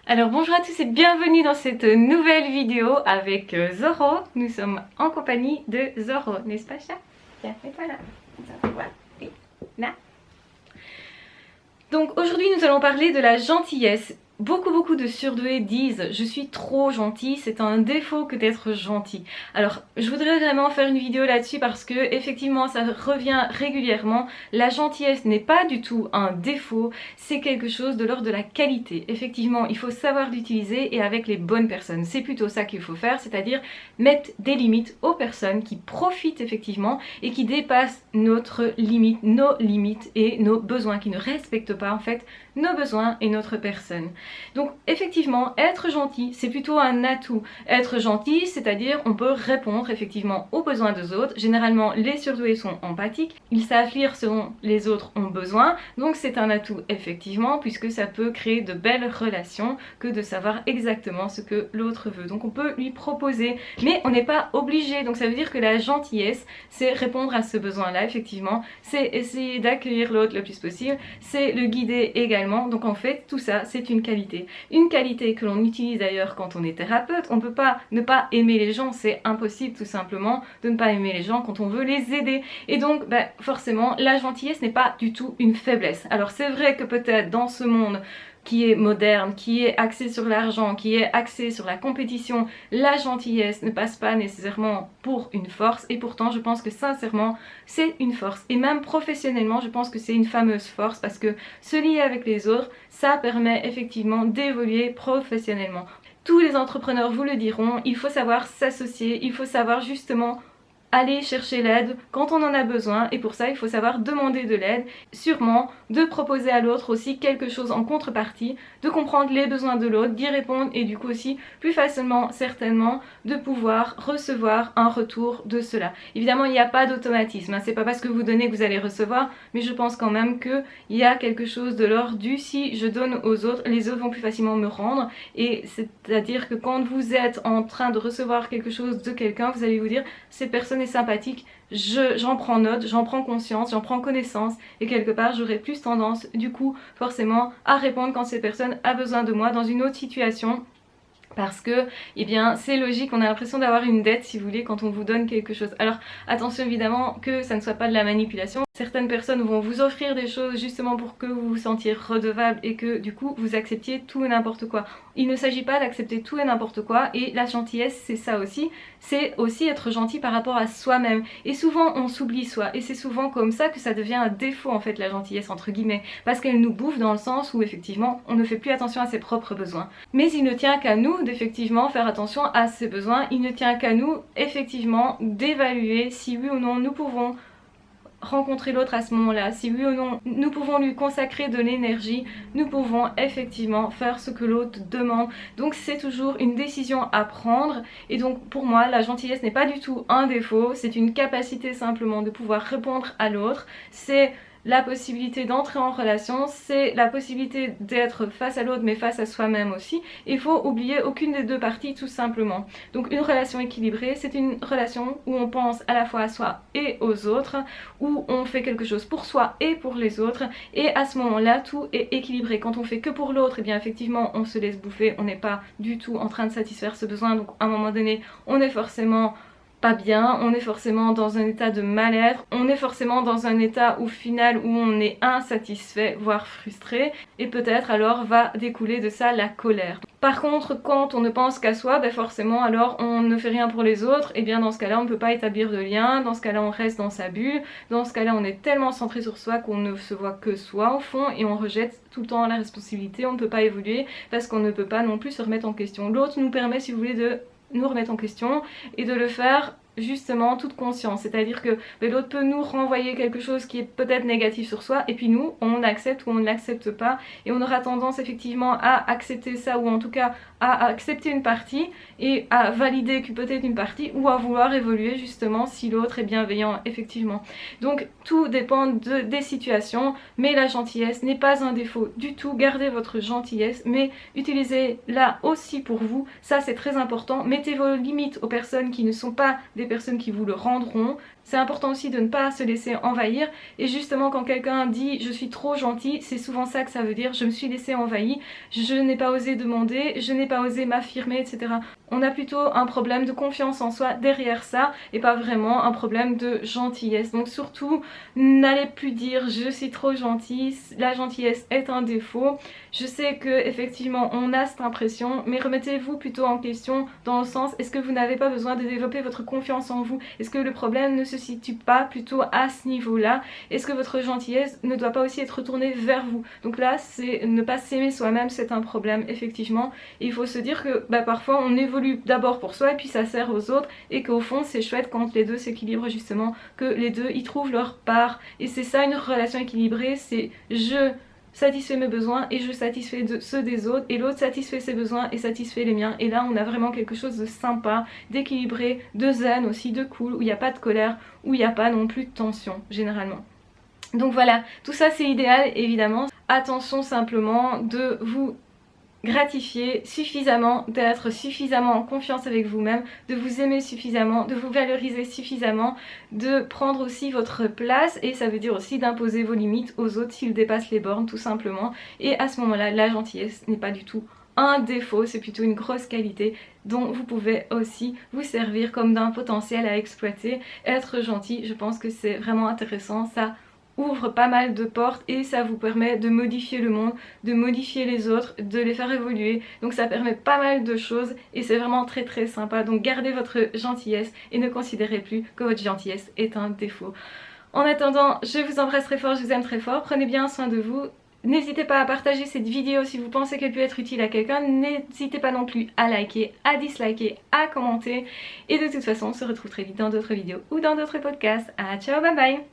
Alors bonjour à tous et bienvenue dans cette nouvelle vidéo avec Zoro. Nous sommes en compagnie de Zoro, n'est-ce pas chat? Tiens, mets-toi là. Voilà. Oui, là. Donc aujourd'hui nous allons parler de la gentillesse. Beaucoup de surdoués disent je suis trop gentil, c'est un défaut que d'être gentil. Alors je voudrais vraiment faire une vidéo là-dessus parce que effectivement ça revient régulièrement. La gentillesse n'est pas du tout un défaut, c'est quelque chose de l'ordre de la qualité. Effectivement il faut savoir l'utiliser et avec les bonnes personnes. C'est plutôt ça qu'il faut faire, c'est-à-dire mettre des limites aux personnes qui profitent effectivement et qui dépassent notre limite, nos limites et nos besoins, qui ne respectent pas en fait nos besoins et notre personne. Donc effectivement, être gentil, c'est plutôt un atout. Être gentil, c'est-à-dire on peut répondre effectivement aux besoins des autres. Généralement, les surdoués sont empathiques, ils savent lire ce dont les autres ont besoin, donc c'est un atout effectivement, puisque ça peut créer de belles relations que de savoir exactement ce que l'autre veut. Donc on peut lui proposer, mais on n'est pas obligé. Donc ça veut dire que la gentillesse, c'est répondre à ce besoin-là, effectivement, c'est essayer d'accueillir l'autre le plus possible, c'est le guider également. Donc en fait, tout ça, c'est une qualité. Une qualité que l'on utilise d'ailleurs quand on est thérapeute. On ne peut pas ne pas aimer les gens, c'est impossible tout simplement de ne pas aimer les gens quand on veut les aider. Et donc, forcément, la gentillesse n'est pas du tout une faiblesse. Alors c'est vrai que peut-être dans ce monde qui est moderne, qui est axé sur l'argent, qui est axé sur la compétition, la gentillesse ne passe pas nécessairement pour une force, et pourtant je pense que sincèrement c'est une force, et même professionnellement je pense que c'est une fameuse force, parce que se lier avec les autres, ça permet effectivement d'évoluer professionnellement. Tous les entrepreneurs vous le diront, il faut savoir s'associer, il faut savoir justement aller chercher l'aide quand on en a besoin, et pour ça il faut savoir demander de l'aide, sûrement de proposer à l'autre aussi quelque chose en contrepartie, de comprendre les besoins de l'autre, d'y répondre et du coup aussi plus facilement certainement de pouvoir recevoir un retour de cela. Évidemment il n'y a pas d'automatisme, hein. C'est pas parce que vous donnez que vous allez recevoir, mais je pense quand même qu'il y a quelque chose de l'ordre du si je donne aux autres, les autres vont plus facilement me rendre, et c'est-à-dire que quand vous êtes en train de recevoir quelque chose de quelqu'un, vous allez vous dire cette personne sympathique, j'en prends note, j'en prends conscience, j'en prends connaissance, et quelque part j'aurai plus tendance du coup forcément à répondre quand cette personne a besoin de moi dans une autre situation. Parce que, eh bien, c'est logique, on a l'impression d'avoir une dette, si vous voulez, quand on vous donne quelque chose. Alors, attention évidemment que ça ne soit pas de la manipulation. Certaines personnes vont vous offrir des choses justement pour que vous vous sentiez redevable et que du coup vous acceptiez tout et n'importe quoi. Il ne s'agit pas d'accepter tout et n'importe quoi, et la gentillesse c'est ça aussi. C'est aussi être gentil par rapport à soi-même. Et souvent on s'oublie soi, et c'est souvent comme ça que ça devient un défaut en fait, la gentillesse entre guillemets. Parce qu'elle nous bouffe dans le sens où effectivement on ne fait plus attention à ses propres besoins. Mais il ne tient qu'à nous d'effectivement faire attention à ses besoins. Il ne tient qu'à nous effectivement d'évaluer si oui ou non nous pouvons rencontrer l'autre à ce moment-là, si oui ou non nous pouvons lui consacrer de l'énergie, nous pouvons effectivement faire ce que l'autre demande. Donc c'est toujours une décision à prendre, et donc pour moi la gentillesse n'est pas du tout un défaut, c'est une capacité simplement de pouvoir répondre à l'autre, c'est la possibilité d'entrer en relation, c'est la possibilité d'être face à l'autre mais face à soi-même aussi. Il faut oublier aucune des deux parties tout simplement. Donc une relation équilibrée, c'est une relation où on pense à la fois à soi et aux autres, où on fait quelque chose pour soi et pour les autres, et à ce moment-là tout est équilibré. Quand on fait que pour l'autre, et bien effectivement on se laisse bouffer, on n'est pas du tout en train de satisfaire ce besoin, donc à un moment donné on est forcément pas bien, on est forcément dans un état de mal-être, on est forcément dans un état au final où on est insatisfait, voire frustré, et peut-être alors va découler de ça la colère. Par contre, quand on ne pense qu'à soi, forcément alors on ne fait rien pour les autres, et bien dans ce cas-là on ne peut pas établir de lien, dans ce cas-là on reste dans sa bulle, dans ce cas-là on est tellement centré sur soi qu'on ne se voit que soi au fond, et on rejette tout le temps la responsabilité, on ne peut pas évoluer parce qu'on ne peut pas non plus se remettre en question. L'autre nous permet, si vous voulez, de nous remettre en question et de le faire justement toute conscience, c'est-à-dire que l'autre peut nous renvoyer quelque chose qui est peut-être négatif sur soi, et puis nous on accepte ou on ne l'accepte pas, et on aura tendance effectivement à accepter ça, ou en tout cas à accepter une partie et à valider que peut-être une partie, ou à vouloir évoluer justement si l'autre est bienveillant effectivement. Donc tout dépend des situations, mais la gentillesse n'est pas un défaut du tout. Gardez votre gentillesse, mais utilisez-la aussi pour vous, ça c'est très important. Mettez vos limites aux personnes qui ne sont pas des personnes qui vous le rendront, C'est important aussi de ne pas se laisser envahir, et justement quand quelqu'un dit je suis trop gentil, c'est souvent ça que ça veut dire, je me suis laissé envahir, je n'ai pas osé demander, je n'ai pas osé m'affirmer, etc. On a plutôt un problème de confiance en soi derrière ça et pas vraiment un problème de gentillesse. Donc surtout, n'allez plus dire je suis trop gentille, la gentillesse est un défaut. Je sais que effectivement on a cette impression, mais remettez-vous plutôt en question dans le sens, est-ce que vous n'avez pas besoin de développer votre confiance en vous? Est-ce que le problème ne se situe pas plutôt à ce niveau-là? Est-ce que votre gentillesse ne doit pas aussi être retournée vers vous? Donc là, c'est ne pas s'aimer soi-même, c'est un problème effectivement. Et il faut se dire que parfois on évolue d'abord pour soi et puis ça sert aux autres, et qu'au fond c'est chouette quand les deux s'équilibrent justement, que les deux y trouvent leur part. Et c'est ça une relation équilibrée, c'est je satisfais mes besoins et je satisfais ceux des autres, et l'autre satisfait ses besoins et satisfait les miens, et là on a vraiment quelque chose de sympa, d'équilibré, de zen aussi, de cool, où il n'y a pas de colère, où il n'y a pas non plus de tension généralement. Donc voilà, tout ça c'est idéal évidemment. Attention simplement de vous gratifier suffisamment, d'être suffisamment en confiance avec vous-même, de vous aimer suffisamment, de vous valoriser suffisamment, de prendre aussi votre place, et ça veut dire aussi d'imposer vos limites aux autres s'ils dépassent les bornes tout simplement. Et à ce moment-là, la gentillesse n'est pas du tout un défaut, c'est plutôt une grosse qualité dont vous pouvez aussi vous servir comme d'un potentiel à exploiter. Être gentil, je pense que c'est vraiment intéressant, ça ouvre pas mal de portes et ça vous permet de modifier le monde, de modifier les autres, de les faire évoluer. Donc ça permet pas mal de choses et c'est vraiment très très sympa. Donc gardez votre gentillesse et ne considérez plus que votre gentillesse est un défaut. En attendant, je vous embrasse très fort, je vous aime très fort, prenez bien soin de vous. N'hésitez pas à partager cette vidéo si vous pensez qu'elle peut être utile à quelqu'un. N'hésitez pas non plus à liker, à disliker, à commenter. Et de toute façon, on se retrouve très vite dans d'autres vidéos ou dans d'autres podcasts. Ah, ciao, bye bye!